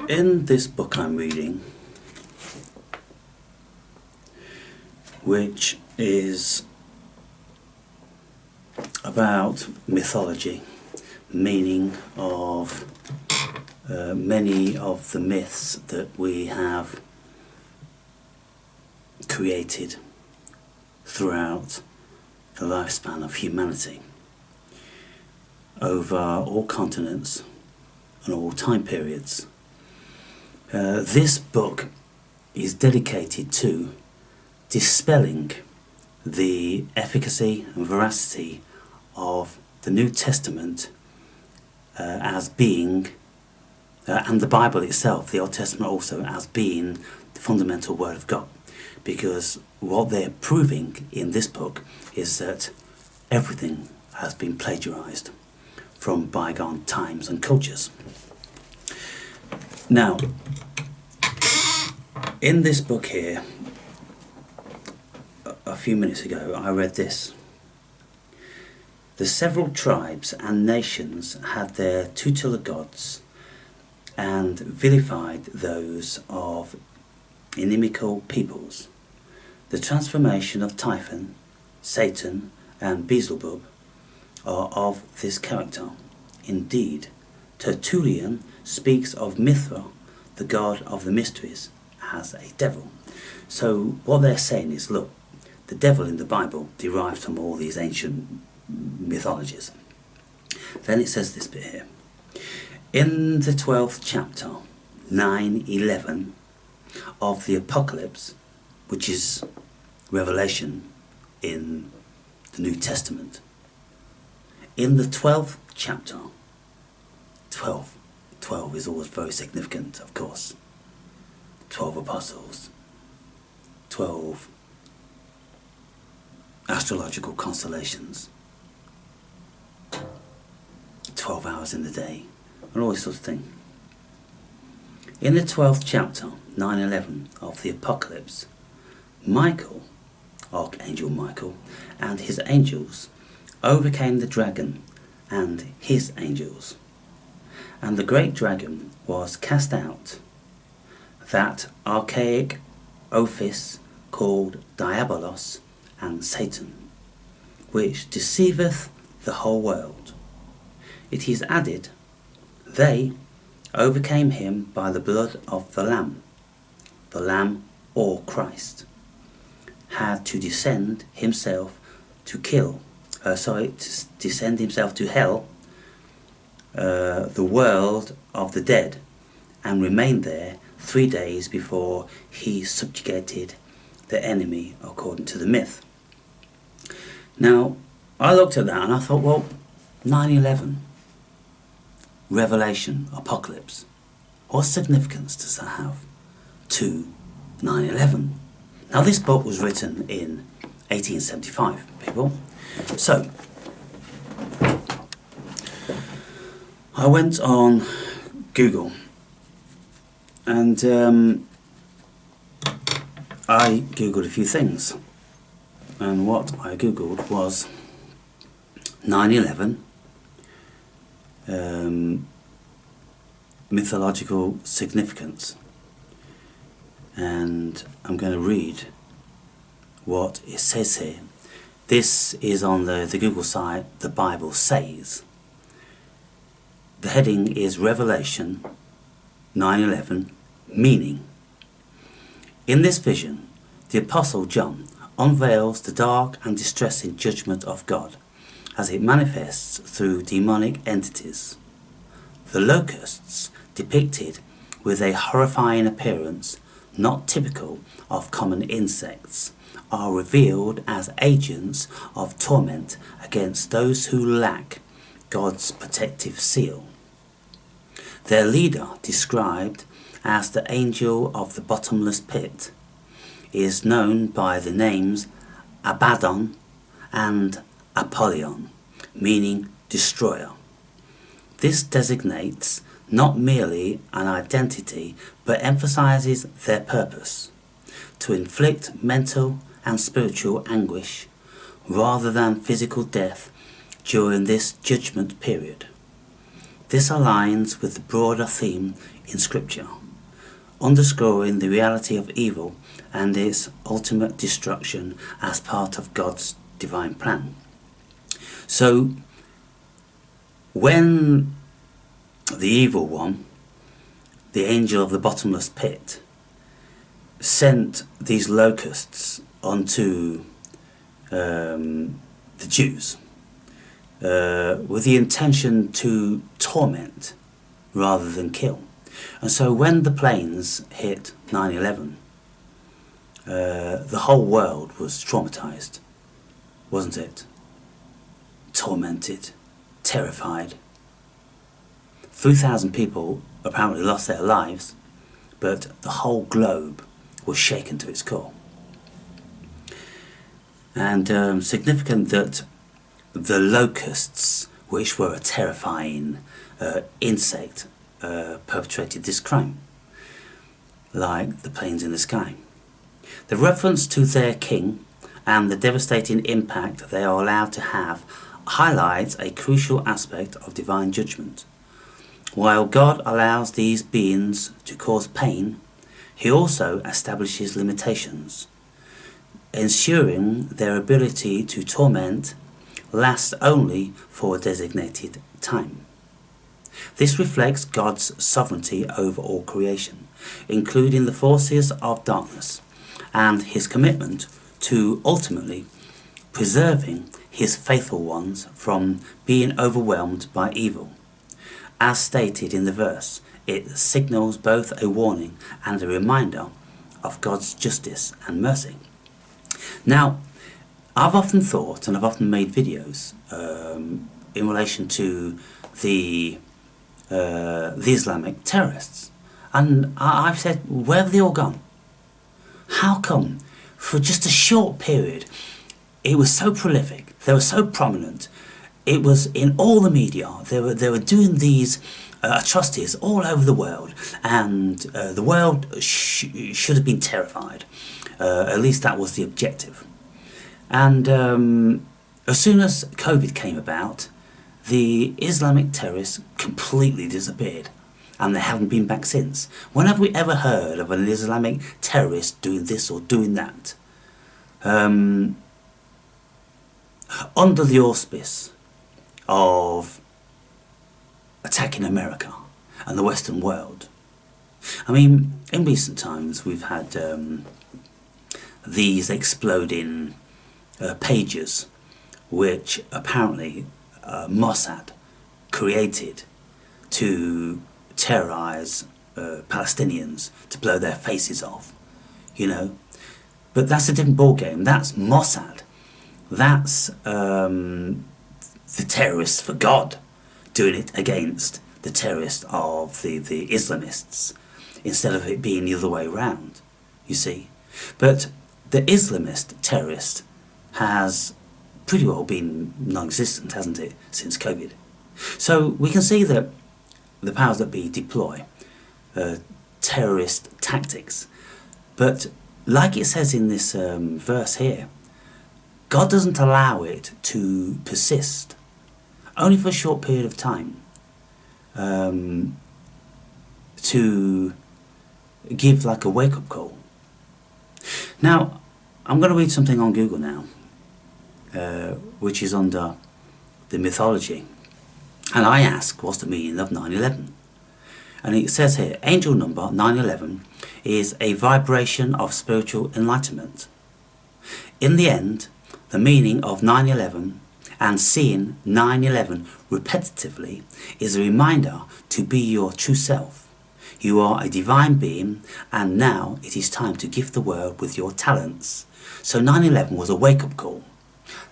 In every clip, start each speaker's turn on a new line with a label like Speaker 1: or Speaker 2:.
Speaker 1: In this book I'm reading, which is about mythology, meaning of many of the myths that we have created throughout the lifespan of humanity, over all continents and all time periods. This book is dedicated to dispelling the efficacy and veracity of the New Testament as being, and the Bible itself, the Old Testament also, as being the fundamental Word of God. Because what they're proving in this book is that everything has been plagiarized from bygone times and cultures. Now, in this book here, a few minutes ago, I read this. The several tribes and nations had their tutelar gods and vilified those of inimical peoples. The transformation of Typhon, Satan and Beelzebub are of this character. Indeed, Tertullian speaks of Mithra, the god of the mysteries, as a devil. So what they're saying is, look, the devil in the Bible derives from all these ancient mythologies. Then it says this bit here. In the 12th chapter, 9:11 of the Apocalypse, which is Revelation in the New Testament, in the 12th chapter, 12 is always very significant, of course. 12 apostles, 12 astrological constellations, 12 hours in the day, and all this sort of thing. In the 12th chapter, 9:11 of the Apocalypse, Michael, Archangel Michael, and his angels overcame the dragon and his angels. And the great dragon was cast out, that archaic ophis called Diabolos and Satan, which deceiveth the whole world. It is added, they overcame him by the blood of the Lamb or Christ, had to descend himself to descend himself to hell, the world of the dead, and remained there 3 days before he subjugated the enemy according to the myth. Now, I looked at that and I thought, well, 9/11, Revelation, Apocalypse, what significance does that have to 9/11? Now, this book was written in 1875, people. So, I went on Google and I googled a few things, and what I googled was 9/11 mythological significance, and I'm going to read what it says here. This is on the Google site, The Bible Says. The heading is Revelation 9/11 Meaning. In this vision, the Apostle John unveils the dark and distressing judgment of God as it manifests through demonic entities. The locusts, depicted with a horrifying appearance not typical of common insects, are revealed as agents of torment against those who lack God's protective seal. Their leader, described as the angel of the bottomless pit, is known by the names Abaddon and Apollyon, meaning destroyer. This designates not merely an identity, but emphasizes their purpose, to inflict mental and spiritual anguish rather than physical death during this judgment period. This aligns with the broader theme in Scripture, underscoring the reality of evil and its ultimate destruction as part of God's divine plan. So, when the evil one, the angel of the bottomless pit, sent these locusts onto the Jews with the intention to torment rather than kill. And so when the planes hit 9/11, the whole world was traumatized, wasn't it? Tormented, terrified. 3,000 people apparently lost their lives, but the whole globe was shaken to its core. And significant that the locusts, which were a terrifying insect, perpetrated this crime, like the planes in the sky. The reference to their king and the devastating impact they are allowed to have highlights a crucial aspect of divine judgment. While God allows these beings to cause pain, he also establishes limitations, ensuring their ability to torment lasts only for a designated time. This reflects God's sovereignty over all creation, including the forces of darkness, and his commitment to ultimately preserving his faithful ones from being overwhelmed by evil. As stated in the verse, it signals both a warning and a reminder of God's justice and mercy. Now, I've often thought, and I've often made videos in relation to the Islamic terrorists, and I've said, where have they all gone? How come, for just a short period, it was so prolific, they were so prominent, it was in all the media, they were doing these atrocities all over the world, and the world should have been terrified. At least that was the objective. And as soon as COVID came about, the Islamic terrorists completely disappeared, and they haven't been back since. When have we ever heard of an Islamic terrorist doing this or doing that? Under the auspice of attacking America and the Western world. I mean, in recent times we've had these exploding pages which apparently Mossad created to terrorize Palestinians, to blow their faces off, you know. But that's a different ballgame. That's Mossad. That's the terrorists for God doing it against the terrorists of the Islamists, instead of it being the other way around, you see. But the Islamist terrorist has pretty well been non-existent, hasn't it, since COVID. So we can see that the powers that be deploy terrorist tactics. But like it says in this verse here, God doesn't allow it to persist, only for a short period of time, to give like a wake-up call. Now, I'm going to read something on Google now, which is under the mythology, and I ask, what's the meaning of 9/11? And it says here, angel number 9/11 is a vibration of spiritual enlightenment. In the end, the meaning of 9/11 and seeing 9/11 repetitively is a reminder to be your true self. You are a divine being, and now it is time to gift the world with your talents. So 9/11 was a wake-up call.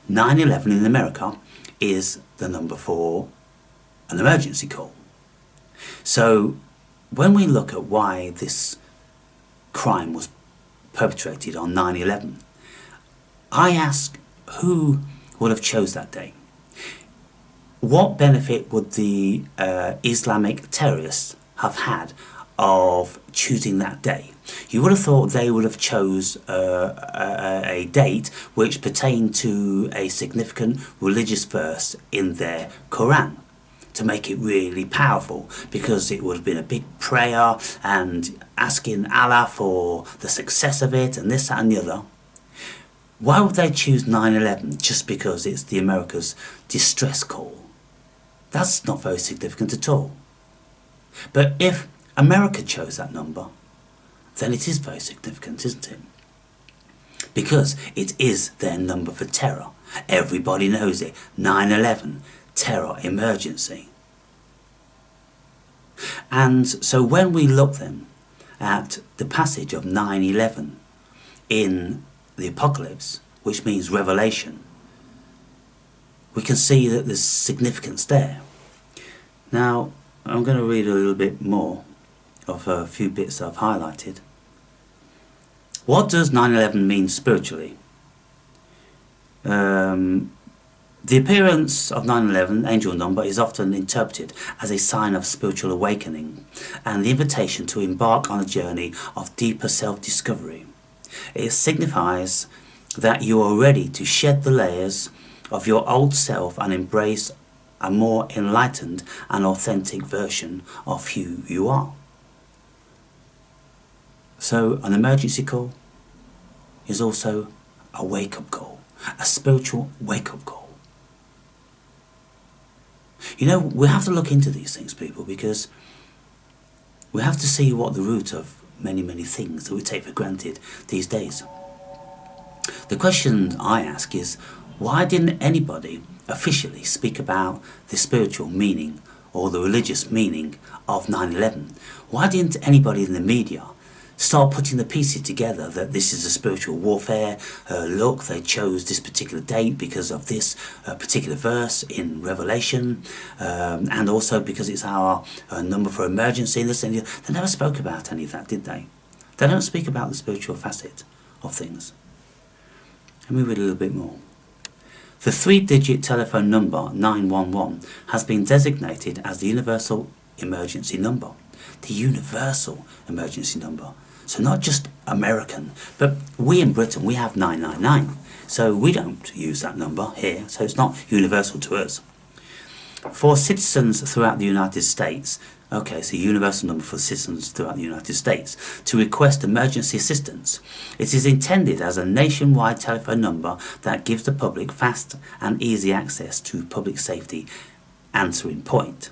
Speaker 1: 9/11 in America is the number for an emergency call. So when we look at why this crime was perpetrated on 9/11, I ask, who would have chose that day? What benefit would the Islamic terrorists have had of choosing that day? You would have thought they would have chose a date which pertained to a significant religious verse in their Quran, to make it really powerful, because it would have been a big prayer and asking Allah for the success of it and this, that and the other. Why would they choose 9/11 just because it's the America's distress call? That's not very significant at all. But if America chose that number, then it is very significant, isn't it? Because it is their number for terror. Everybody knows it. 9/11, terror emergency. And so when we look then at the passage of 9/11 in the Apocalypse, which means Revelation, we can see that there's significance there. Now, I'm going to read a little bit more of a few bits I've highlighted. What does 9/11 mean spiritually? The appearance of 9/11, angel number, is often interpreted as a sign of spiritual awakening and the invitation to embark on a journey of deeper self-discovery. It signifies that you are ready to shed the layers of your old self and embrace a more enlightened and authentic version of who you are. So an emergency call is also a wake-up call, a spiritual wake-up call. You know, we have to look into these things, people, because we have to see what the root of many, many things that we take for granted these days. The question I ask is, why didn't anybody officially speak about the spiritual meaning or the religious meaning of 9/11? Why didn't anybody in the media start putting the pieces together that this is a spiritual warfare? Look, they chose this particular date because of this particular verse in Revelation, and also because it's our number for emergency. And this and the other. They never spoke about any of that, did they? They don't speak about the spiritual facet of things. Let me read a little bit more. The 3-digit telephone number 911 has been designated as the universal emergency number. The universal emergency number. So not just American, but we in Britain, we have 999. So we don't use that number here, so it's not universal to us. For citizens throughout the United States, okay, so universal number for citizens throughout the United States, to request emergency assistance. It is intended as a nationwide telephone number that gives the public fast and easy access to public safety answering point.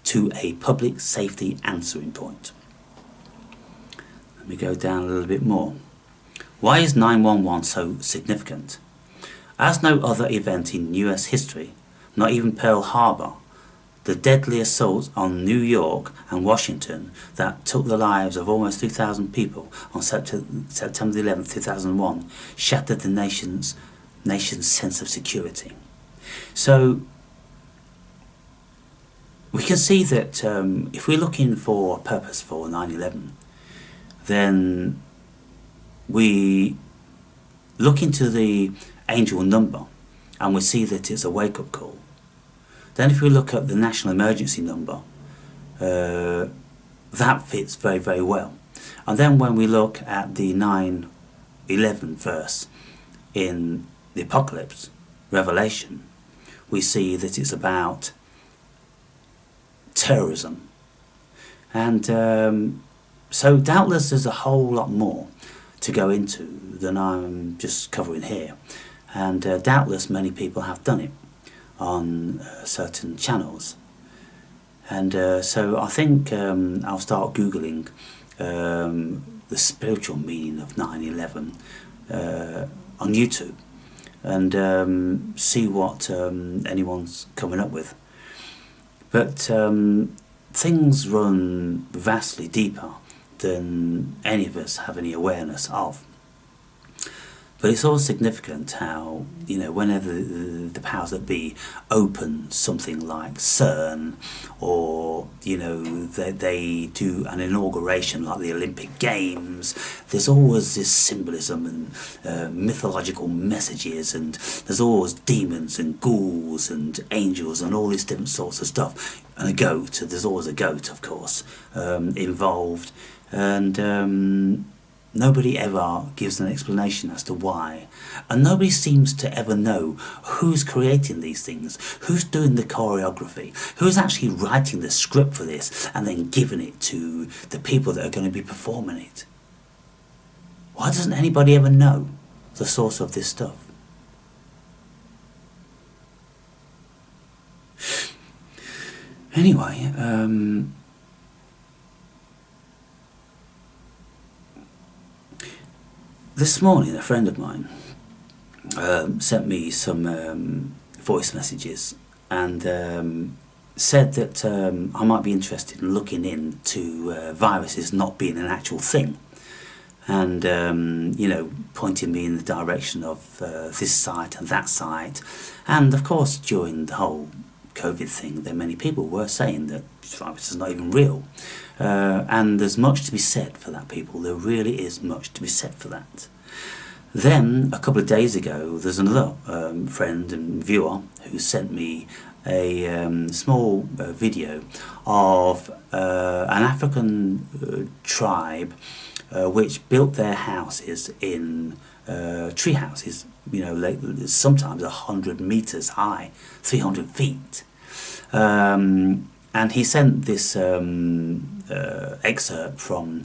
Speaker 1: To a public safety answering point. Let me go down a little bit more. Why is 911 so significant? As no other event in US history, not even Pearl Harbor, the deadly assault on New York and Washington that took the lives of almost 2,000 people on September 11, 2001, shattered the nation's sense of security. So we can see that if we're looking for a purpose for 9/11, then we look into the angel number and we see that it's a wake-up call. Then if we look at the national emergency number, that fits very, very well. And then when we look at the 9/11 verse in the Apocalypse, Revelation, we see that it's about terrorism. And so doubtless there's a whole lot more to go into than I'm just covering here, and doubtless many people have done it on certain channels. And so I think I'll start Googling the spiritual meaning of 9/11 on YouTube and see what anyone's coming up with. But things run vastly deeper than any of us have any awareness of. But it's always significant how, you know, whenever the powers that be open something like CERN, or, you know, they do an inauguration like the Olympic Games, there's always this symbolism and mythological messages, and there's always demons and ghouls and angels and all these different sorts of stuff. And a goat, there's always a goat, of course, involved. And nobody ever gives an explanation as to why, and nobody seems to ever know who's creating these things, who's doing the choreography, who's actually writing the script for this and then giving it to the people that are going to be performing it. Why doesn't anybody ever know the source of this stuff? Anyway, this morning a friend of mine sent me some voice messages and said that I might be interested in looking into viruses not being an actual thing, and you know, pointing me in the direction of this site and that site. And of course, during the whole COVID thing, there many people were saying that this virus is not even real, and there's much to be said for that, people. There really is much to be said for that. Then a couple of days ago, there's another friend and viewer who sent me a small video of an African tribe which built their houses in tree houses, you know, like sometimes 100 meters high, 300 feet. And he sent this excerpt from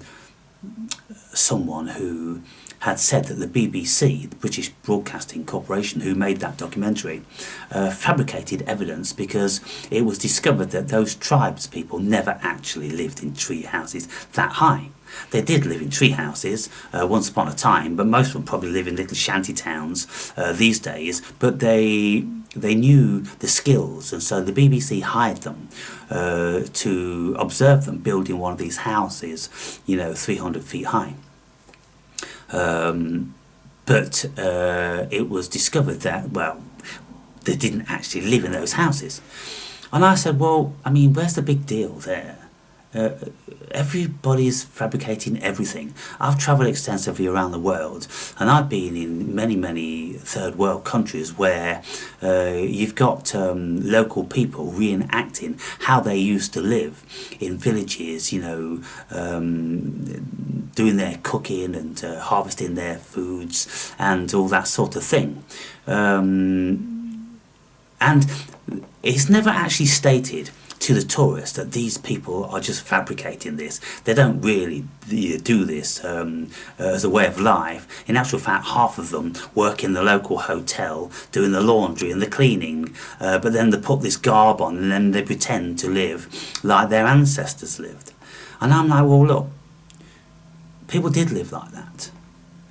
Speaker 1: someone who had said that the BBC, the British Broadcasting Corporation, who made that documentary, fabricated evidence because it was discovered that those tribes people never actually lived in tree houses that high. They did live in tree houses once upon a time, but most of them probably live in little shanty towns these days. But they knew the skills, and so the BBC hired them to observe them building one of these houses, you know, 300 feet high. But it was discovered that, well, they didn't actually live in those houses. And I said, well, I mean, where's the big deal there? Everybody's fabricating everything. I've travelled extensively around the world, and I've been in many third world countries where you've got local people reenacting how they used to live in villages, you know, doing their cooking and harvesting their foods and all that sort of thing. And it's never actually stated to the tourist that these people are just fabricating this. They don't really do this as a way of life. In actual fact, half of them work in the local hotel doing the laundry and the cleaning, but then they put this garb on and then they pretend to live like their ancestors lived. And I'm like, well, look, people did live like that.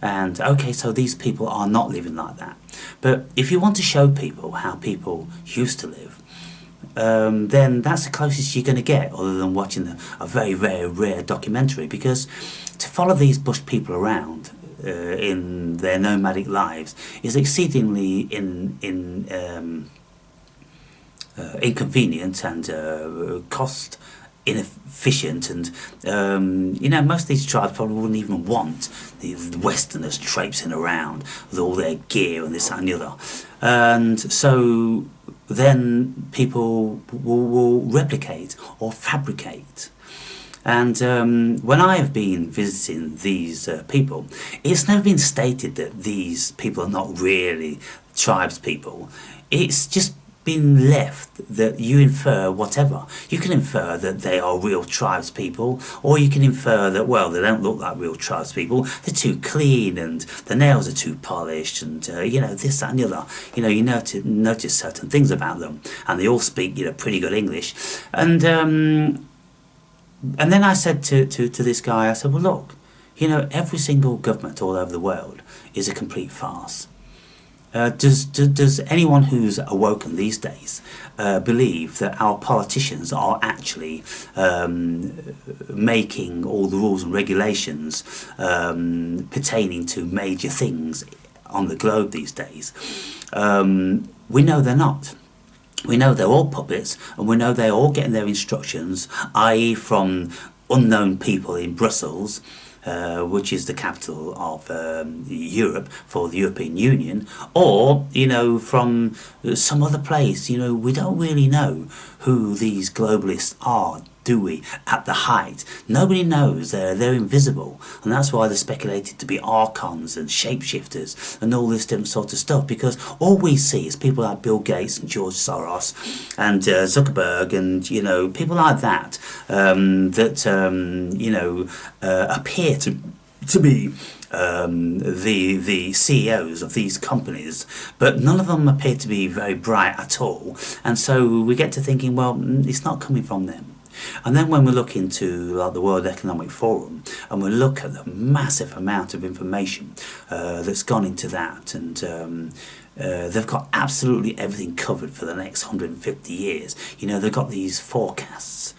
Speaker 1: And okay, so these people are not living like that. But if you want to show people how people used to live, then that's the closest you're going to get, other than watching a very rare documentary. Because to follow these bush people around in their nomadic lives is exceedingly inconvenient and cost inefficient, and you know, most of these tribes probably wouldn't even want the Westerners traipsing around with all their gear and this and the other. And so then people will replicate or fabricate. And when I have been visiting these people, it's never been stated that these people are not really tribes people. It's just been left that you infer whatever. You can infer that they are real tribes people, or you can infer that, well, they don't look like real tribes people, they're too clean and the nails are too polished, and you know, this, that and the other. You know, you notice certain things about them, and they all speak, you know, pretty good English. And then I said to this guy, I said, well, look, you know, every single government all over the world is a complete farce. Does anyone who's awoken these days believe that our politicians are actually making all the rules and regulations pertaining to major things on the globe these days? We know they're not. We know they're all puppets, and we know they're all getting their instructions, i.e. from unknown people in Brussels, which is the capital of Europe for the European Union, or, you know, from some other place. You know, we don't really know who these globalists are do we, at the height? Nobody knows. They're invisible, and that's why they're speculated to be archons and shapeshifters and all this different sort of stuff, because all we see is people like Bill Gates and George Soros and Zuckerberg and, you know, people like that, appear to be the CEOs of these companies, but none of them appear to be very bright at all, and so we get to thinking, well, it's not coming from them. And then when we look into the World Economic Forum and we look at the massive amount of information that's gone into that, and they've got absolutely everything covered for the next 150 years. You know, they've got these forecasts.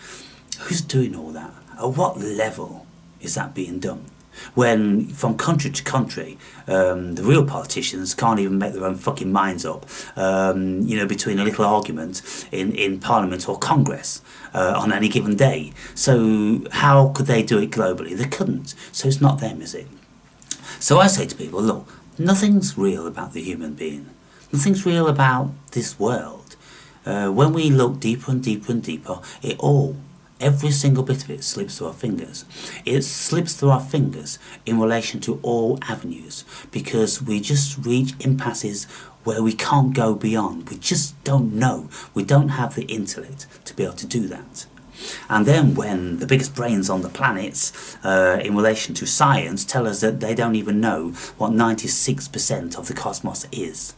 Speaker 1: Who's doing all that? At what level is that being done? When from country to country, the real politicians can't even make their own fucking minds up, between a little argument in Parliament or Congress on any given day. So how could they do it globally? They couldn't. So it's not them, is it? So I say to people, look, nothing's real about the human being. Nothing's real about this world. When we look deeper and deeper and deeper, every single bit of it slips through our fingers. It slips through our fingers in relation to all avenues, because we just reach impasses where we can't go beyond. We just don't know. We don't have the intellect to be able to do that. And then when the biggest brains on the planets in relation to science tell us that they don't even know what 96% of the cosmos is,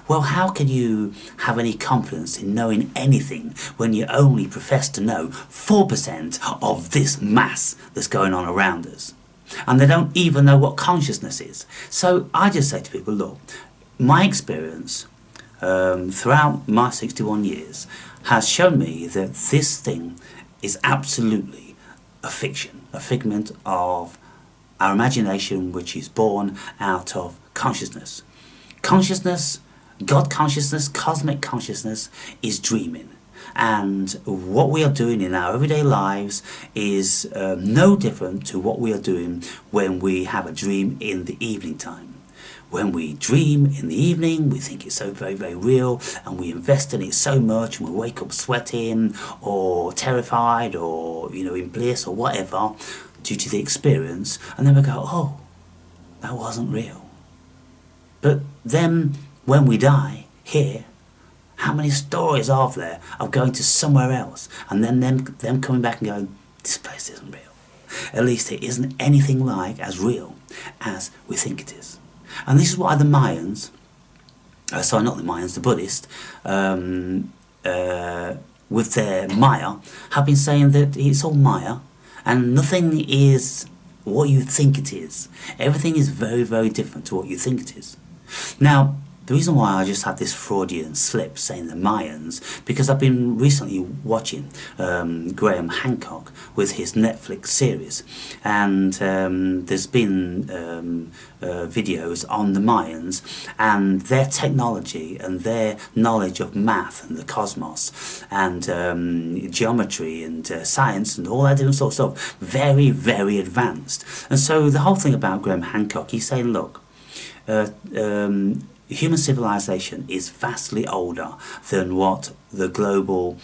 Speaker 1: well, how can you have any confidence in knowing anything when you only profess to know 4% of this mass that's going on around us? And they don't even know what consciousness is. So I just say to people, look, my experience throughout my 61 years has shown me that this thing is absolutely a fiction, a figment of our imagination, which is born out of consciousness. Consciousness, God consciousness, cosmic consciousness, is dreaming. And what we are doing in our everyday lives is no different to what we are doing when we have a dream in the evening time. When we dream in the evening, we think it's so very, very real, and we invest in it so much, and we wake up sweating or terrified or, in bliss or whatever due to the experience, and then we go, oh, that wasn't real. But then when we die here, how many stories are there of going to somewhere else and then them coming back and going, this place isn't real. At least it isn't anything like as real as we think it is. And this is why the Mayans, the Buddhists, with their Maya, have been saying that it's all Maya and nothing is what you think it is. Everything is very, very different to what you think it is. Now, the reason why I just had this Freudian slip saying the Mayans, because I've been recently watching Graham Hancock with his Netflix series, and there's been videos on the Mayans and their technology and their knowledge of math and the cosmos and geometry and science and all that different sort of stuff, very, very advanced. And so the whole thing about Graham Hancock, he's saying, look, human civilization is vastly older than what the global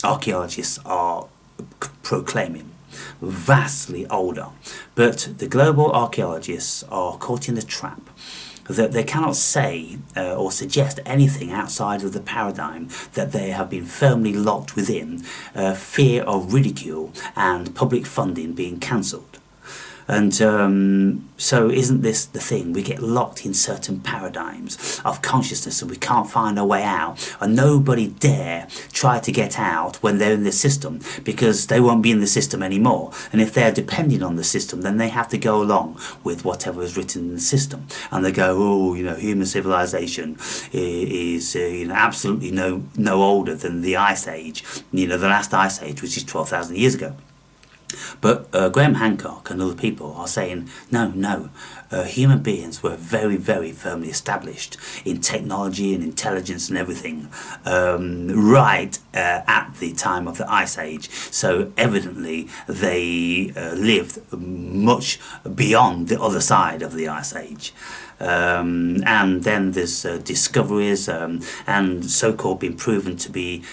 Speaker 1: archaeologists are proclaiming. Vastly older. But the global archaeologists are caught in the trap that they cannot say or suggest anything outside of the paradigm that they have been firmly locked within, fear of ridicule and public funding being cancelled. And so isn't this the thing? We get locked in certain paradigms of consciousness and we can't find our way out. And nobody dare try to get out when they're in the system, because they won't be in the system anymore. And if they're depending on the system, then they have to go along with whatever is written in the system. And they go, oh, human civilization is absolutely no older than the Ice Age, the last Ice Age, which is 12,000 years ago. But Graham Hancock and other people are saying, no, human beings were very, very firmly established in technology and intelligence and everything, right at the time of the Ice Age. So evidently they lived much beyond the other side of the Ice Age. And then there's discoveries and so-called been proven to be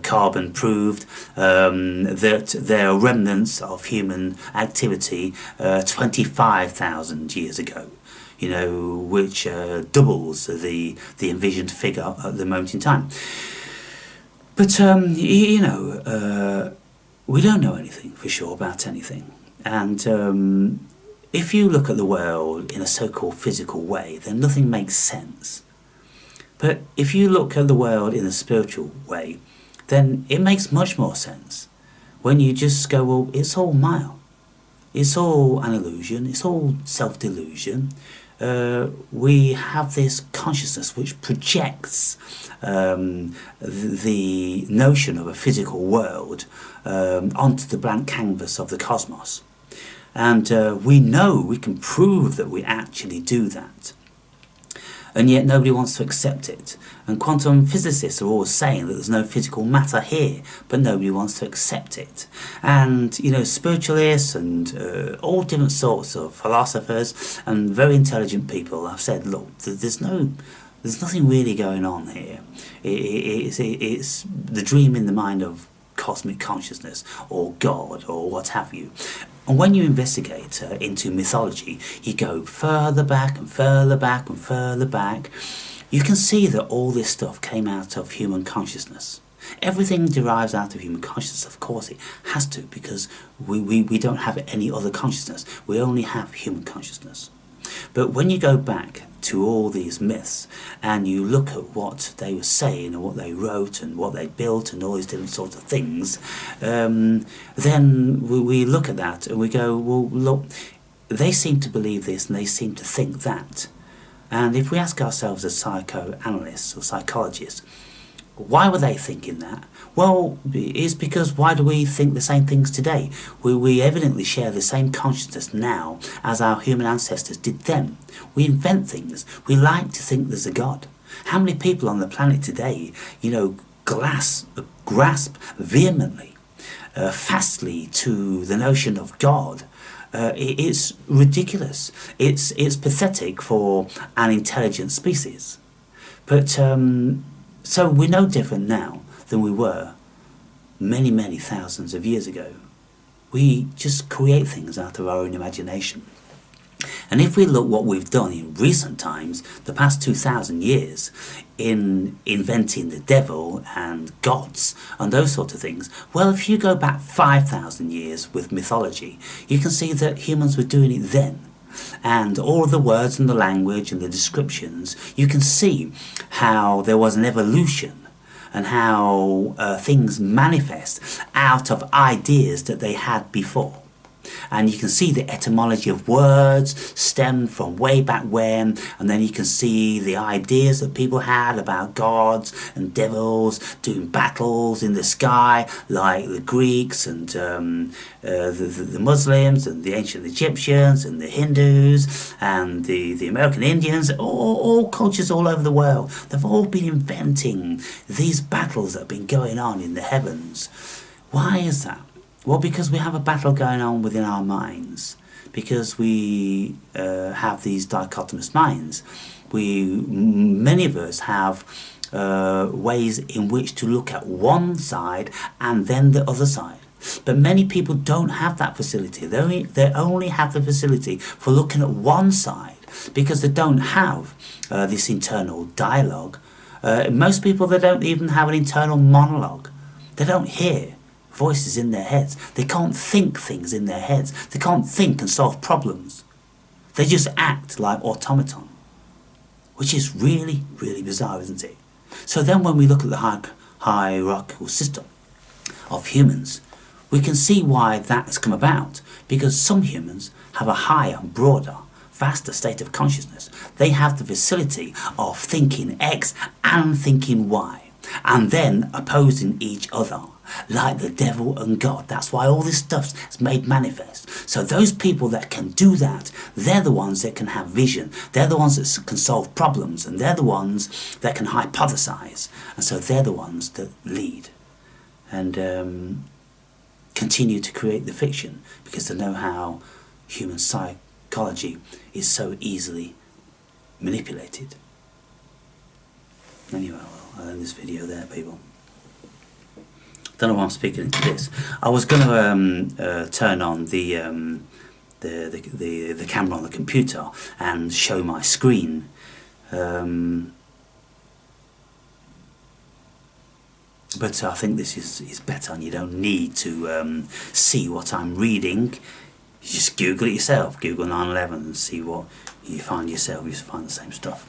Speaker 1: carbon proved, that there are remnants of human activity 25,000 years ago, you know, which doubles the envisioned figure at the moment in time. But you know, we don't know anything for sure about anything, and if you look at the world in a so-called physical way, then nothing makes sense. But if you look at the world in a spiritual way, then it makes much more sense. When you just go, well, it's all Maya. It's all an illusion. It's all self-delusion. We have this consciousness which projects the notion of a physical world onto the blank canvas of the cosmos. And we know, we can prove that we actually do that. And yet nobody wants to accept it. And quantum physicists are always saying that there's no physical matter here, but nobody wants to accept it. And, you know, spiritualists and all different sorts of philosophers and very intelligent people have said, look, there's nothing really going on here. It's the dream in the mind of cosmic consciousness or God or what have you. And when you investigate into mythology, you go further back and further back and further back, you can see that all this stuff came out of human consciousness. Everything derives out of human consciousness, of course it has to, because we don't have any other consciousness. We only have human consciousness. But when you go back to all these myths and you look at what they were saying and what they wrote and what they built and all these different sorts of things, then we look at that and we go, well, look, they seem to believe this and they seem to think that. And if we ask ourselves as psychoanalysts or psychologists, why were they thinking that? Well, it's because why do we think the same things today? We evidently share the same consciousness now as our human ancestors did then. We invent things. We like to think there's a God. How many people on the planet today, you know, grasp vehemently, fastly to the notion of God? It's ridiculous. It's pathetic for an intelligent species. But so we're no different now than we were many, many thousands of years ago. We just create things out of our own imagination. And if we look what we've done in recent times, the past 2,000 years, in inventing the devil and gods and those sort of things, well, if you go back 5,000 years with mythology, you can see that humans were doing it then. And all of the words and the language and the descriptions, you can see how there was an evolution and how things manifest out of ideas that they had before. And you can see the etymology of words stemmed from way back when, and then you can see the ideas that people had about gods and devils doing battles in the sky, like the Greeks and the Muslims and the ancient Egyptians and the Hindus and the American Indians, all cultures all over the world. They've all been inventing these battles that have been going on in the heavens. Why is that? Well, because we have a battle going on within our minds, because we have these dichotomous minds. Many of us have ways in which to look at one side and then the other side. But many people don't have that facility. They only have the facility for looking at one side because they don't have this internal dialogue. Most people, they don't even have an internal monologue. They don't hear voices in their heads. They can't think things in their heads. They can't think and solve problems. They just act like automaton, which is really, really bizarre, isn't it? So then when we look at the hierarchical system of humans, we can see why that has come about, because some humans have a higher, broader, vaster state of consciousness. They have the facility of thinking X and thinking Y. and then opposing each other like the devil and God. That's why all this stuff's made manifest. So those people that can do that, they're the ones that can have vision. They're the ones that can solve problems, and they're the ones that can hypothesize. And so they're the ones that lead and continue to create the fiction, because they know how human psychology is so easily manipulated. Anyway, I'll end this video there, people. Don't know why I'm speaking into this. I was going to turn on the camera on the computer and show my screen, but I think this is better, and you don't need to see what I'm reading. You just Google it yourself. Google 9/11 and see what you find yourself. You find the same stuff.